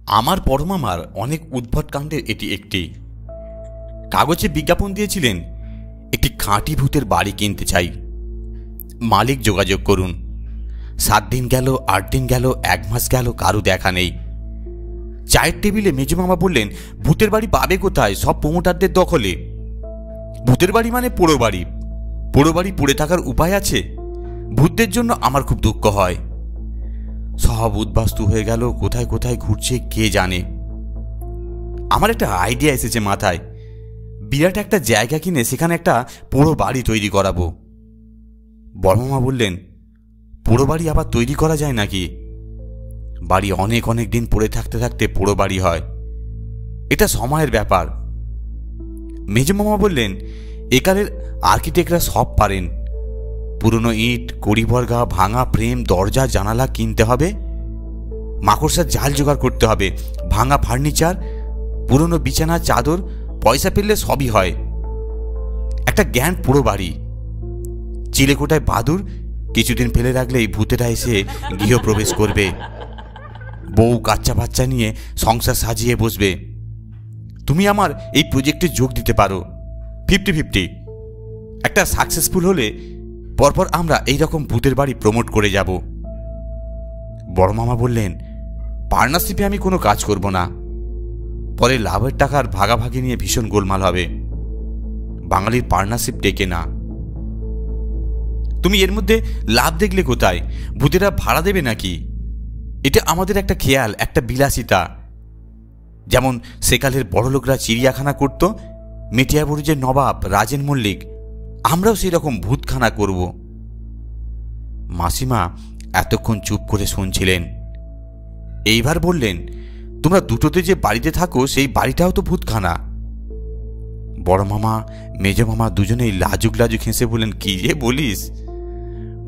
আমার বড়মামার অনেক উদ্ভট কাণ্ডের এটি একটি। কাগজে বিজ্ঞাপন দিয়েছিলেন, একটি খাঁটি ভূতের বাড়ি কিনতে চাই, মালিক যোগাযোগ করুন। 7 দিন গেল, 8 দিন গেল, 1 মাস গেল, কারো দেখা নেই। চায়ের টেবিলে মেজমামা বললেন, ভূতের বাড়ি পাবে কোথায়? সব প্রমোটারদের দখলে। ভূতের বাড়ি মানে পোড়ো বাড়ি। পোড়ো বাড়ি পড়ে থাকার উপায় আছে? ভূতদের জন্য আমার খুব দুঃখ হয়। সব উদ্বাস্তু হয়ে গেল, কোথায় কোথায় ঘুরছে কে জানে। আমার একটা আইডিয়া এসেছে মাথায়, বিরাট একটা জায়গা কিনে সেখানে একটা পোড়ো বাড়ি তৈরি করাবো। বড়মামা বললেন, পোড়ো বাড়ি আবার তৈরি করা যায় নাকি? বাড়ি অনেক অনেক দিন পড়ে থাকতে থাকতে পোড়ো বাড়ি হয়, এটা সময়ের ব্যাপার। মেজমামা বললেন, একালের আর্কিটেক্টরা সব পারেন। পুরনো ইট, কড়িবর্গা, ভাঙা ফ্রেম, দরজা জানালা কিনতে হবে, মাকড়সার জাল জোগাড় করতে হবে, ভাঙা ফার্নিচার, পুরনো বিছানা, চাদর, পয়সা পেলে সবই হয়। একটা জ্ঞান পুরো বাড়ি। চিলেকোটায় বাদুর, কিছুদিন ফেলে রাখলেই ভূতেরা এসে গৃহপ্রবেশ করবে। বউ কাচ্চা বাচ্চা নিয়ে সংসার সাজিয়ে বসবে। তুমি আমার এই প্রজেক্টে যোগ দিতে পারো, 50-50। একটা সাকসেসফুল হলে পরপর আমরা এই রকম ভূতের বাড়ি প্রমোট করে যাব। বড়মামা বললেন, পার্টনারশিপে আমি কোনো কাজ করব না, পরে লাভের টাকার ভাগাভাগি নিয়ে ভীষণ গোলমাল হবে। বাঙালির পার্টনারশিপ টেকে না। তুমি এর মধ্যে লাভ দেখলে কোথায়? ভূতেরা ভাড়া দেবে নাকি? এটা আমাদের একটা খেয়াল, একটা বিলাসিতা। যেমন সেকালের বড়লোকরা চিড়িয়াখানা করত, মেটিয়াবুরুজের নবাব রাজেন মল্লিক, আমরাও সেই রকম ভূতখানা করব। মাসিমা এতক্ষণ চুপ করে শুনছিলেন। এইবার বললেন, তোমরা দুটোতে যে বাড়িতে থাকো সেই বাড়িটাও তো ভূতখানা। বড়মামা মেজমামা দুজনেই লাজুক লাজুক হেসে বললেন, কি যে বলিস?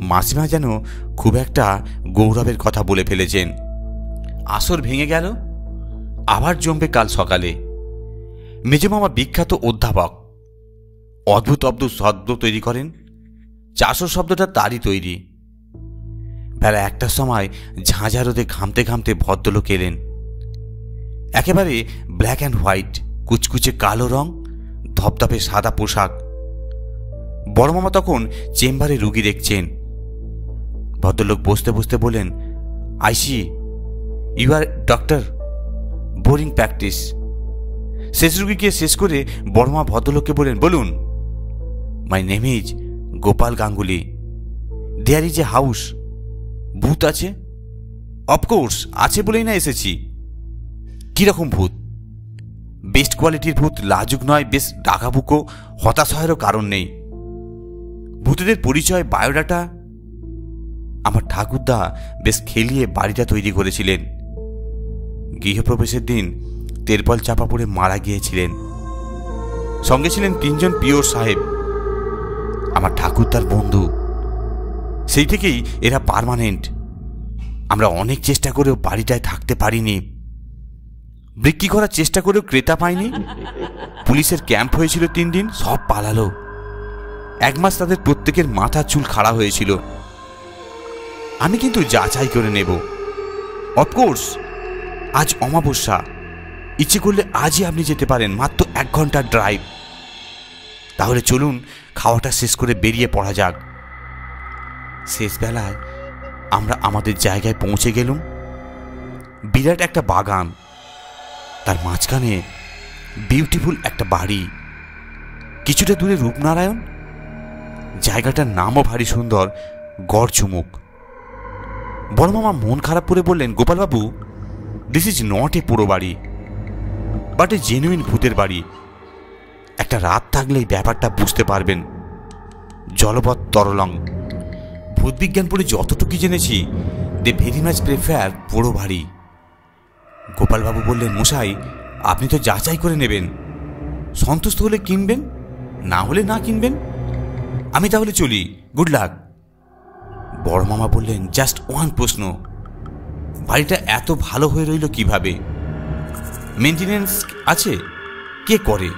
মাসিমা যেন খুব একটা গৌরবের কথা বলে ফেলেছেন। আসর ভেঙে গেল, আবার জমবে কাল সকালে। মেজমামা বিখ্যাত অধ্যাপক, অদ্ভুত অদ্ভুত শব্দ তৈরি করেন। 400 শব্দটা তারই তৈরি। বেলা 1টার সময় ঝাঁঝা রোদে ঘামতে ঘামতে ভদ্রলোক এলেন। একেবারে ব্ল্যাক অ্যান্ড হোয়াইট, কুচকুচে কালো রং, ধপধপে সাদা পোশাক। বড়মামা তখন চেম্বারে রুগী দেখছেন। ভদ্রলোক বসতে বসতে বলেন, I see you are doctor, boring practice. শেষ রুগীকে শেষ করে বড়মা ভদ্রলোককে বলেন, বলুন। My name is Gopal Ganguly. There is a house. ভূত আছে? অফকোর্স আছে বলেই না এসেছি। কিরকম ভূত? বেস্ট কোয়ালিটির ভূত, লাজুক নয়, বেশ ডাকাবুকো, হতাশ হওয়ারও কারণ নেই। ভূতেদের পরিচয়, বায়োডাটা। আমার ঠাকুরদা বেশ খেলিয়ে বাড়িটা তৈরি করেছিলেন। গৃহপ্রবেশের দিন তেরপল চাপা পড়ে মারা গিয়েছিলেন। সঙ্গে ছিলেন 3 জন পিওর সাহেব, আমার ঠাকুরদার বন্ধু। সেই থেকেই এরা পার্মানেন্ট। আমরা অনেক চেষ্টা করেও বাড়িটায় থাকতে পারিনি। বিক্রি করার চেষ্টা করেও ক্রেতা পাইনি। পুলিশের ক্যাম্প হয়েছিল 3 দিন, সব পালালো। 1 মাস তাদের প্রত্যেকের মাথার চুল খাড়া হয়েছিল। আমি কিন্তু যাচাই করে নেব। অফকোর্স আজ অমাবস্যা, ইচ্ছে করলে আজই আপনি যেতে পারেন, মাত্র 1 ঘন্টার ড্রাইভ। তাহলে চলুন খাওয়াটা শেষ করে বেরিয়ে পড়া যাক। শেষ বেলায় আমরা আমাদের জায়গায় পৌঁছে গেলুম। বিরাট একটা বাগান, তার মাঝখানে বিউটিফুল একটা বাড়ি, কিছুটা দূরে রূপনারায়ণ। জায়গাটার নামও ভারী সুন্দর, গড়চুমুক। বড়মামা মন খারাপ করে বললেন, গোপালবাবু, দিস ইজ নট এ পুরো বাড়ি, বাট এ জেনুইন ভূতের বাড়ি। একটা রাত থাকলেই ব্যাপারটা বুঝতে পারবেন। জলপথ তরলং। ভূতবিজ্ঞান পড়ে যতটুকু জেনেছি, দে ভেরি মাচ প্রেফার পুরো বাড়ি। গোপালবাবু বললেন, মশাই, আপনি তো যাচাই করে নেবেন। সন্তুষ্ট হলে কিনবেন, না হলে না কিনবেন। আমি তাহলে চলি, গুড লাক। বড়মামা বললেন, জাস্ট 1 প্রশ্ন, বাড়িটা এত ভালো হয়ে রইল কিভাবে? মেনটেনেন্স আছে? কে করে?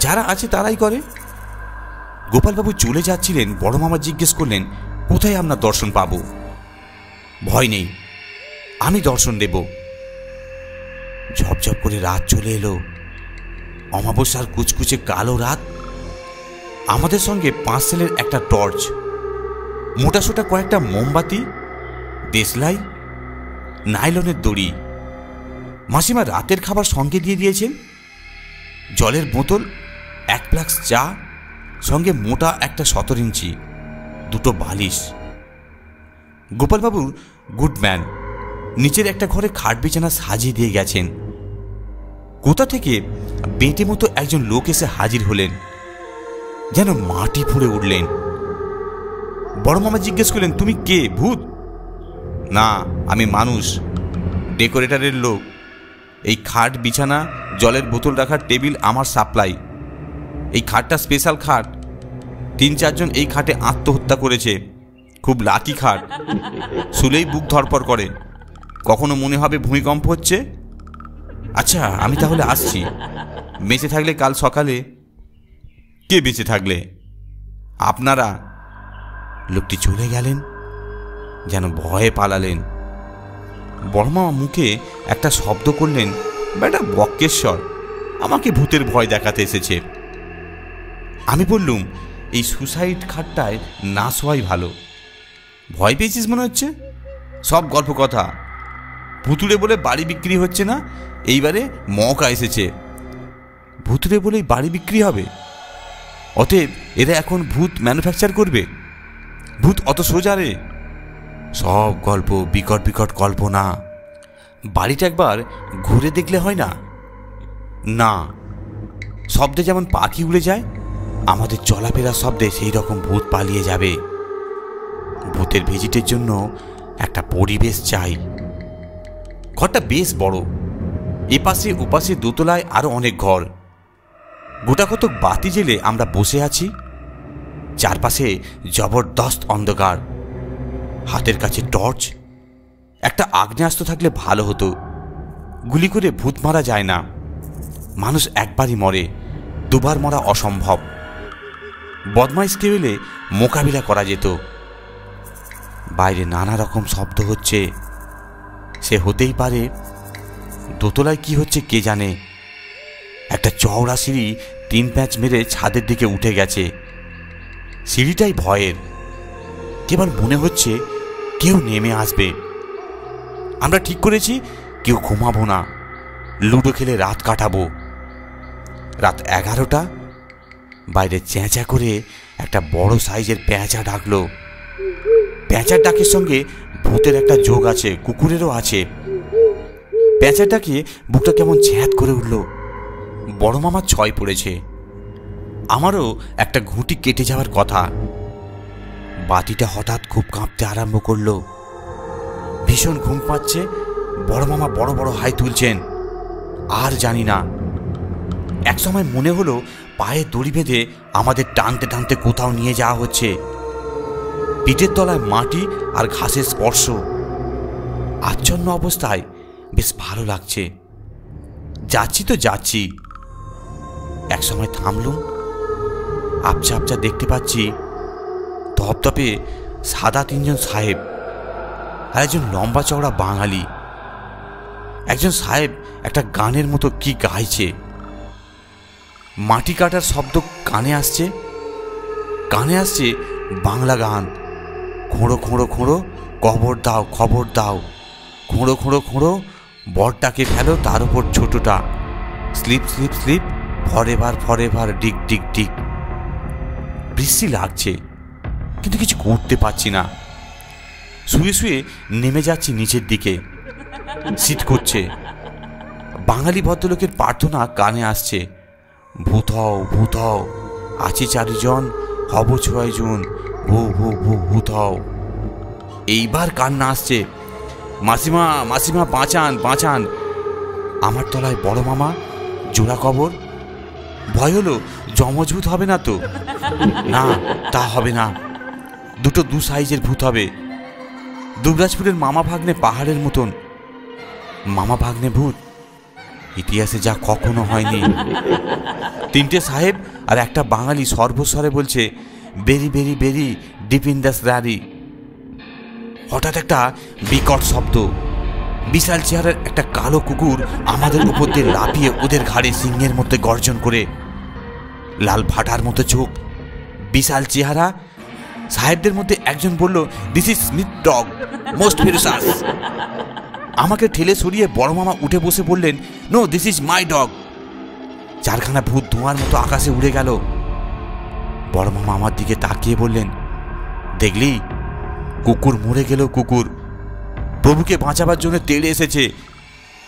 যারা আছে তারাই করে। গোপালবাবু চলে যাচ্ছিলেন। বড়মামা জিজ্ঞেস করলেন, কোথায় আপনার দর্শন পাবো? ভয় নেই, আমি দর্শন দেব। ঝপঝপ করে রাত চলে এলো। অমাবস্যার কুচকুচে কালো রাত। আমাদের সঙ্গে 5 সেলের একটা টর্চ, মোটাসোটা কয়েকটা মোমবাতি, দেশলাই, নাইলনের দড়ি। মাসিমা রাতের খাবার সঙ্গে দিয়ে দিয়েছেন, জলের বোতল, 1 ফ্লাক্স চা, সঙ্গে মোটা একটা 17 ইঞ্চি, 2টো বালিশ। গোপালবাবু গুডম্যান নিচের একটা ঘরে খাট বিছানা সাজিয়ে দিয়ে গেছেন। কোথা থেকে বেঁটে মতো একজন লোক এসে হাজির হলেন, যেন মাটি ফুঁড়ে উঠলেন। বড় মামা জিজ্ঞেস করলেন, তুমি কে, ভূত? না, আমি মানুষ, ডেকোরেটরের লোক। এই খাট বিছানা, জলের বোতল রাখার টেবিল আমার সাপ্লাই। এই খাটটা স্পেশাল খাট। 3-4 জন এই খাটে আত্মহত্যা করেছে। খুব লাকি খাট, শুলেই বুক ধরপড় করে, কখনো মনে হবে ভূমিকম্প হচ্ছে। আচ্ছা, আমি তাহলে আসছি। বেঁচে থাকলে কাল সকালে। কে বেঁচে থাকলে? আপনারা। লোকটি চলে গেলেন, যেন ভয়ে পালালেন। বড়মামা মুখে একটা শব্দ করলেন, বেটা বক্কেশ্বর আমাকে ভূতের ভয় দেখাতে এসেছে। আমি বললুম, এই সুসাইড খাটটায় না শোয়াই ভালো। ভয় পেয়েছিস মনে হচ্ছে? সব গল্প কথা। ভুতুড়ে বলে বাড়ি বিক্রি হচ্ছে না, এইবারে মৌকা এসেছে। ভুতুড়ে বলেই বাড়ি বিক্রি হবে? অতএব এরা এখন ভূত ম্যানুফ্যাকচার করবে? ভূত অত সোজা রে? সব গল্প, বিকট বিকট কল্পনা। বাড়িটা একবার ঘুরে দেখলে হয় না? না, শব্দে যেমন পাখি উড়ে যায়, আমাদের চলাফেরার শব্দে সেই রকম ভূত পালিয়ে যাবে। ভূতের ভিজিটের জন্য একটা পরিবেশ চাই। ঘরটা বেশ বড়, এপাশে ওপাশে দোতলায় আরো অনেক ঘর। গোটাকতক বাতি জেলে আমরা বসে আছি। চারপাশে জবরদস্ত অন্ধকার, হাতের কাছে টর্চ। একটা আগ্নেয়াস্ত্র থাকলে ভালো হতো। গুলি করে ভূত মারা যায় না, মানুষ একবারই মরে, দুবার মরা অসম্ভব। বদমাইশ কেউ এলে মোকাবিলা করা যেত। বাইরে নানা রকম শব্দ হচ্ছে, সে হতেই পারে দোতলায় কি হচ্ছে কে জানে। একটা চওড়া সিঁড়ি 3 প্যাঁচ মেরে ছাদের দিকে উঠে গেছে। সিঁড়িটাই ভয়ের, কেবল মনে হচ্ছে কেউ নেমে আসবে। আমরা ঠিক করেছি কেউ ঘুমাবো না, লুডো খেলে রাত কাটাবো। রাত 11টা। বাইরে চেঁচা করে একটা বড় সাইজের পেঁচা ডাকলো। পেঁচার ডাকের সঙ্গে ভূতের একটা যোগ আছে, কুকুরেরও আছে। পেঁচার ডাকে বুকটা কেমন ছ্যাঁত করে উঠল। বড় মামার ছয় পড়েছে, আমারও একটা ঘুঁটি কেটে যাওয়ার কথা। বাতিটা হঠাৎ খুব কাঁপতে আরম্ভ করলো। ভীষণ ঘুম পাচ্ছে। বড় মামা বড় বড় হাই তুলছেন। আর জানি না, একসময় মনে হলো পায়ে দড়ি বেঁধে আমাদের টানতে টানতে কোথাও নিয়ে যাওয়া হচ্ছে। পিঠের তলায় মাটি আর ঘাসের স্পর্শ। আচ্ছন্ন অবস্থায় বেশ ভালো লাগছে। যাচ্ছি তো যাচ্ছি। একসময় থামলুম। আবছা আবছা দেখতে পাচ্ছি ধপধপে সাদা 3 জন সাহেব আর একজন লম্বা চওড়া বাঙালি। একজন সাহেব একটা গানের মতো কি গাইছে। মাটি কাটার শব্দ কানে আসছে। কানে আসছে বাংলা গান। খোঁড়ো খোঁড়ো খোঁড়ো, খবর দাও খবর দাও, খোঁড়ো খোঁড়ো খোঁড়ো, বড়টাকে ফেলো তার উপর ছোটটা, slip slip slip, forever forever, ডিক ডিক ডিক। বৃষ্টি লাগছে, কিন্তু কিছু করতে পারছি না। শুয়ে শুয়ে নেমে যাচ্ছি নিচের দিকে। শীত করছে। বাঙালি ভদ্রলোকের প্রার্থনা কানে আসছে। ভূত হও ভূত হও, আছি 4 জন, হব 6 জন, ভূ ভূ ভূ ভূত হও। এইবার কান্না আসছে, মাসিমা মাসিমা বাঁচান বাঁচান। আমার তলায় বড় মামা, জোড়া কবর। ভয় হলো যমজ ভূত হবে না তো? না, তা হবে না। দুটো 2 সাইজের ভূত হবে। দুবরাজপুরের মামা ভাগ্নে পাহাড়ের মতন। মামা ভাগ্নে ভূত, ইতিহাসে যা কখনো হয়নি। 3টে সাহেব আর একটা বাঙালি সর্বস্বরে বলছে, বেরি বেরি বেরি, ডিপ ইন দ্য স্যারি। হঠাৎ একটা বিকট শব্দ, বিশাল চেহারার একটা কালো কুকুর আমাদের উপর দিয়ে লাফিয়ে ওদের ঘাড়ে সিংহের মধ্যে গর্জন করে, লাল ভাটার মতো চোখ, বিশাল চেহারা। সাহেবদের মধ্যে একজন বলল, this is Smith dog, most ferocious. আমাকে ঠেলে সরিয়ে বড় মামা উঠে বসে বললেন, no, this is my dog. চারখানা ভূত ধোঁয়ার মতো আকাশে উড়ে গেল। বড় মামা আমার দিকে তাকিয়ে বললেন, দেখলি, কুকুর মরে গেল। কুকুর প্রভুকে বাঁচাবার জন্য তেড়ে এসেছে।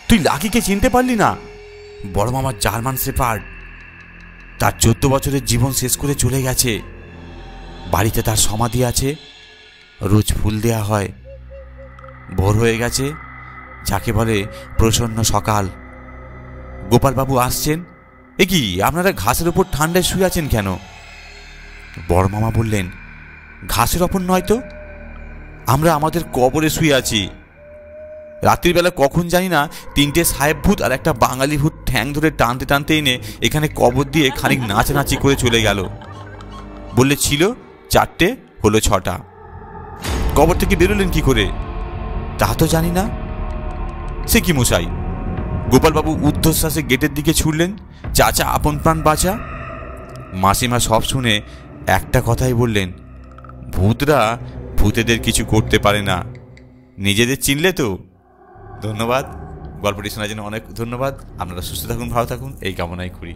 তুই লাকিকে চিনতে পারলি না? বড় মামার জার্মান শেফার্ড, তার 14 বছরের জীবন শেষ করে চলে গেছে। বাড়িতে তার সমাধি আছে, রোজ ফুল দেয়া হয়। ভোর হয়ে গেছে, যাকে বলে প্রসন্ন সকাল। গোপালবাবু আসছেন। এ কি, আপনারা ঘাসের ওপর ঠান্ডায় শুয়ে আছেন কেন? বড় মামা বললেন, ঘাসের ওপর নয় তো, আমরা আমাদের কবরে শুয়ে আছি। রাত্রিবেলা কখন জানি না 3টে সাহেব ভূত আর একটা বাঙালি ভূত ঠ্যাং ধরে টানতে টানতে এনে এখানে কবর দিয়ে খানিক নাচানাচি করে চলে গেল। বললে ছিল 4টে, হলো 6টা। কবর থেকে বেরোলেন কি করে তা তো জানি না। সে কি মশাই? গোপালবাবু ঊর্ধ্বশ্বাসে গেটের দিকে ছুটলেন, চাচা আপন প্রাণ বাঁচা। মাসিমা সব শুনে একটা কথাই বললেন, ভূতরা ভূতেদের কিছু করতে পারে না, নিজেদের চিনলে তো। ধন্যবাদ, গল্পটি শোনার জন্য অনেক ধন্যবাদ। আপনারা সুস্থ থাকুন, ভালো থাকুন, এই কামনাই করি।